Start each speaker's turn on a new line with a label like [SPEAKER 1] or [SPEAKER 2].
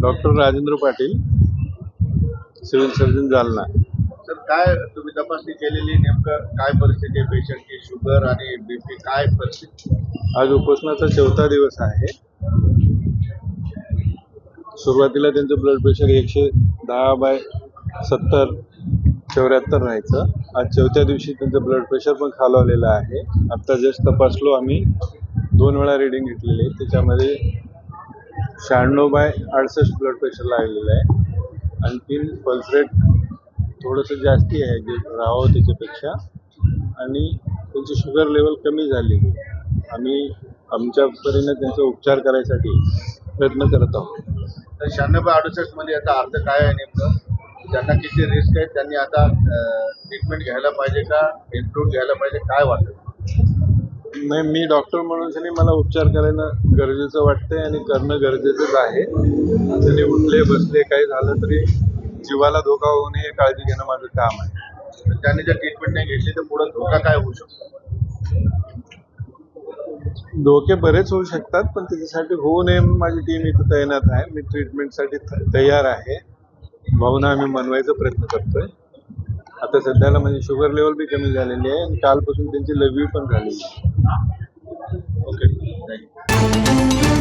[SPEAKER 1] Doctor Rajendra Patil, civil surgeon Jalna.
[SPEAKER 2] तर काय तुम्ही तपासणी केलेली, नेमकं काय परिस्थिती आहे पेशंटची? शुगर आणि बीपी काय परिस्थिती?
[SPEAKER 1] आज उपोषणाचा 4था दिवस आहे. सुरुवातीला त्यांचं ब्लड प्रेशर 110/70-74 राहायचं. आज 4थ्या दिवशी त्यांचं ब्लड प्रेशर पण खालावलेलं आहे. आता जस्ट तपासलो आम्ही, 2 वेळा रिडिंग घेतलेली. त्याच्यामध्ये 96/68 ब्लड प्रेशर लागलेलं आहे. आणखी पल्स रेट थोडंसं जास्ती आहे जे राहावं त्याच्यापेक्षा, आणि त्यांची शुगर लेवल कमी झाली. आम्ही आमच्या परीने त्यांचा उपचार करायसाठी प्रयत्न करत आहोत.
[SPEAKER 2] तर 96/68 मध्ये याचा अर्थ काय आहे नेमकं? ज्यांना किती रिस्क आहे त्यांनी आता ट्रीटमेंट घ्यायला पाहिजे का, इम्प्रूव्ह घ्यायला पाहिजे, काय वाटतं?
[SPEAKER 1] नाही, मी डॉक्टर म्हणून मला उपचार करणं गरजेचं वाटतंय आणि करणं गरजेचंच आहे. त्यांनी उठले बसले काही झालं तरी जीवाला धोका होऊ नये काळजी घेणं माझं काम आहे.
[SPEAKER 2] त्यांनी जर ट्रीटमेंट नाही घेतली तर पुढे धोका काय होऊ शकतो?
[SPEAKER 1] धोके बरेच होऊ शकतात, पण त्याच्यासाठी होऊ नये म्हणून माझी टीम इथं तैनात आहे. मी ट्रीटमेंटसाठी तयार आहे. भावना आम्ही मनवायचा प्रयत्न करतोय. आता सध्याला म्हणजे शुगर लेवल बी कमी झालेली आहे आणि कालपासून त्यांची लघवी पण झालेली आहे.
[SPEAKER 2] Okay, thank you.